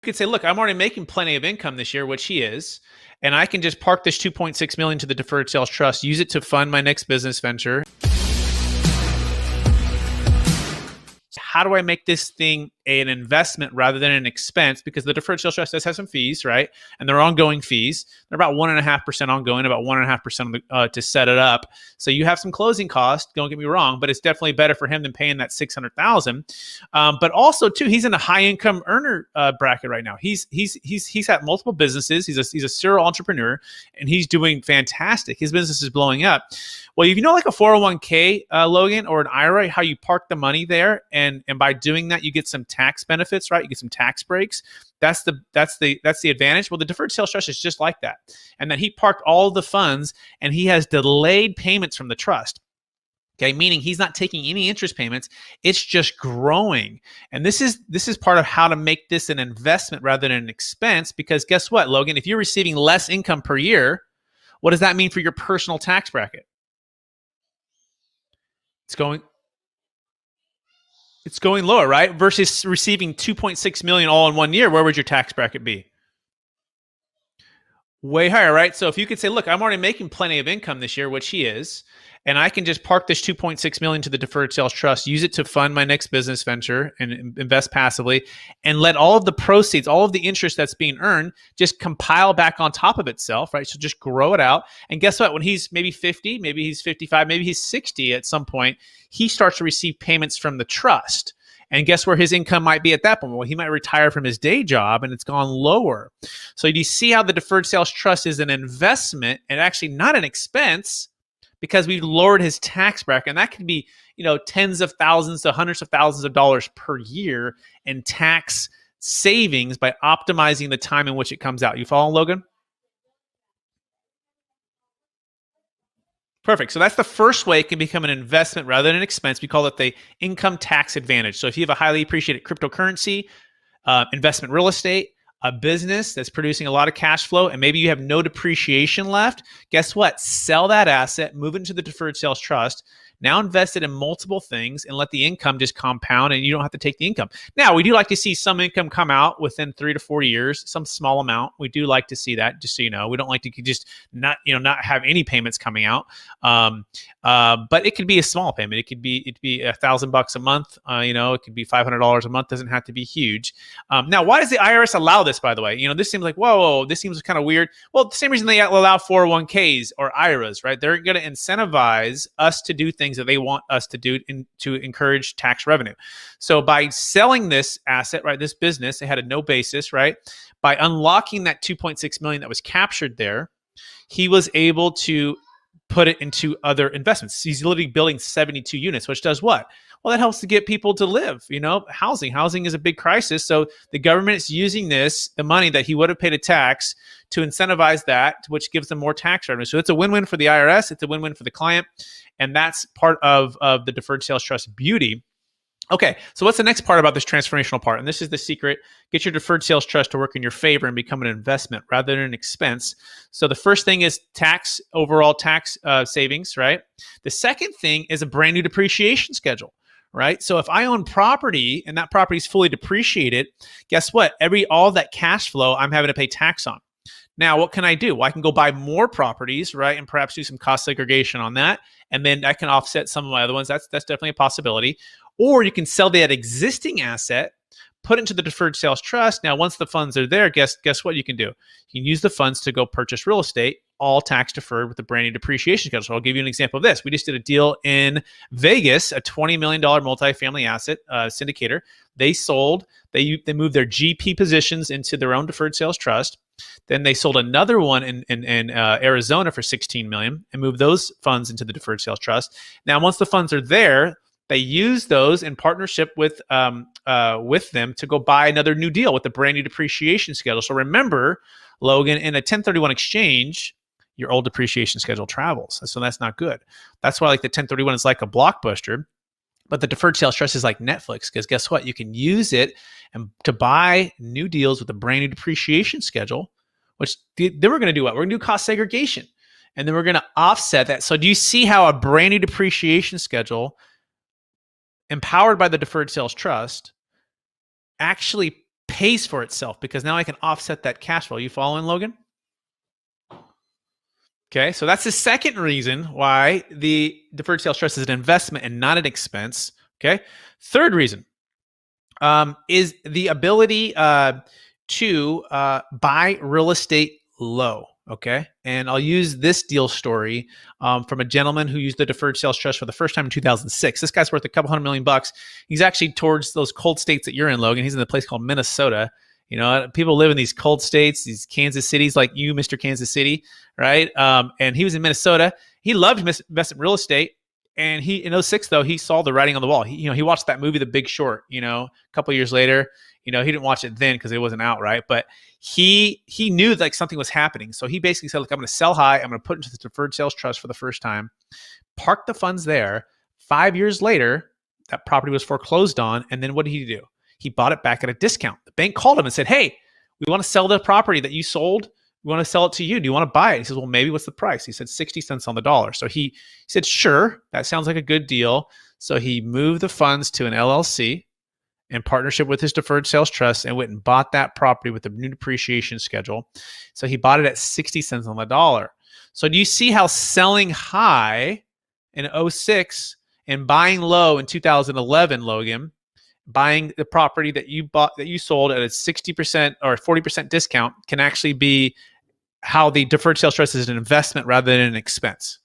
could say, look, I'm already making plenty of income this year, which he is, and I can just park this 2.6 million to the deferred sales trust, use it to fund my next business venture. How do I make this thing an investment rather than an expense? Because the deferred sales trust does have some fees, right? And they're ongoing fees. They're about 1.5% ongoing, about 1.5% to set it up. So you have some closing costs. Don't get me wrong, but it's definitely better for him than paying that $600,000. But also, too, he's in a high income earner bracket right now. He's had multiple businesses. He's a serial entrepreneur, and he's doing fantastic. His business is blowing up. Well, if you know, like a 401k, Logan, or an IRA, how you park the money there, and by doing that, you get some tax benefits, right? You get some tax breaks. That's the advantage. Well, the deferred sales trust is just like that. And then he parked all the funds, and he has delayed payments from the trust. Okay, meaning he's not taking any interest payments. It's just growing. And this is part of how to make this an investment rather than an expense. Because guess what, Logan? If you're receiving less income per year, what does that mean for your personal tax bracket? It's going lower, right? Versus receiving 2.6 million all in 1 year, where would your tax bracket be? Way higher, right? So if you could say, look, I'm already making plenty of income this year, which he is, and I can just park this 2.6 million to the deferred sales trust, use it to fund my next business venture and invest passively, and let all of the proceeds, all of the interest that's being earned, just compile back on top of itself, right? So just grow it out. And guess what? When he's maybe 50, maybe he's 55, maybe he's 60 at some point, he starts to receive payments from the trust. And guess where his income might be at that point? Well, he might retire from his day job and it's gone lower. So you see how the deferred sales trust is an investment and actually not an expense, because we've lowered his tax bracket. And that could be, tens of thousands to hundreds of thousands of dollars per year in tax savings by optimizing the time in which it comes out. You follow, Logan? Perfect. So that's the first way it can become an investment rather than an expense. We call it the income tax advantage. So if you have a highly appreciated cryptocurrency, investment real estate, a business that's producing a lot of cash flow, and maybe you have no depreciation left, guess what? Sell that asset, move it into the deferred sales trust, now invest it in multiple things and let the income just compound, and you don't have to take the income. Now, we do like to see some income come out within 3 to 4 years, some small amount. We do like to see that, just so you know. We don't like to just not have any payments coming out. But it could be a small payment. It could be $1,000 a month. It could be $500 a month. Doesn't have to be huge. Now, why does the IRS allow this, by the way? This seems like, whoa, this seems kind of weird. Well, the same reason they allow 401ks or IRAs, right? They're going to incentivize us to do things that they want us to do to encourage tax revenue. So by selling this asset, right, this business, they had a no basis, right? By unlocking that 2.6 million that was captured there, he was able to put it into other investments. He's literally building 72 units, which does what? Well, that helps to get people to live, housing. Housing is a big crisis. So the government is using the money that he would have paid a tax to incentivize that, which gives them more tax revenue. So it's a win-win for the IRS. It's a win-win for the client. And that's part of the deferred sales trust beauty. Okay, so what's the next part about this transformational part? And this is the secret. Get your deferred sales trust to work in your favor and become an investment rather than an expense. So the first thing is overall tax savings, right? The second thing is a brand new depreciation schedule, right? So if I own property and that property is fully depreciated, guess what? All that cash flow I'm having to pay tax on. Now, what can I do? Well, I can go buy more properties, right? And perhaps do some cost segregation on that. And then I can offset some of my other ones. That's definitely a possibility. Or you can sell that existing asset, put it into the deferred sales trust. Now, once the funds are there, guess what you can do? You can use the funds to go purchase real estate, all tax deferred with a brand new depreciation schedule. So I'll give you an example of this. We just did a deal in Vegas, a $20 million multifamily asset syndicator. They moved their GP positions into their own deferred sales trust. Then they sold another one in Arizona for $16 million and moved those funds into the deferred sales trust. Now, once the funds are there, they use those in partnership with them to go buy another new deal with a brand new depreciation schedule. So remember, Logan, in a 1031 exchange, your old depreciation schedule travels. So that's not good. That's why the 1031 is like a blockbuster. But the deferred sales trust is like Netflix, because guess what? You can use it to buy new deals with a brand new depreciation schedule, which then we're going to do what? We're going to do cost segregation. And then we're going to offset that. So do you see how a brand new depreciation schedule empowered by the deferred sales trust actually pays for itself because now I can offset that cash flow. You following, Logan? Okay, so that's the second reason why the deferred sales trust is an investment and not an expense. Okay, third reason is the ability to buy real estate low. Okay, and I'll use this deal story from a gentleman who used the deferred sales trust for the first time in 2006. This guy's worth a couple $100 million. He's actually towards those cold states that you're in, Logan. He's in a place called Minnesota. You know, people live in these cold states, these Kansas cities, like you, Mr. Kansas City, right? And he was in Minnesota. He loved investment real estate. And he, in '06, though, he saw the writing on the wall. He watched that movie, The Big Short, a couple of years later. He didn't watch it then because it wasn't out, right? But he knew like something was happening. So he basically said, look, I'm going to sell high. I'm going to put into the deferred sales trust for the first time, park the funds there. 5 years later, that property was foreclosed on. And then what did he do? He bought it back at a discount. The bank called him and said, hey, we want to sell the property that you sold. We want to sell it to you. Do you want to buy it? He says, well, maybe what's the price? He said 60 cents on the dollar. So he said, sure, that sounds like a good deal. So he moved the funds to an LLC in partnership with his deferred sales trust and went and bought that property with the new depreciation schedule. So he bought it at 60 cents on the dollar. So do you see how selling high in '06 and buying low in 2011, Logan, buying the property that you sold at a 60% or 40% discount can actually be how the deferred sales trust is an investment rather than an expense?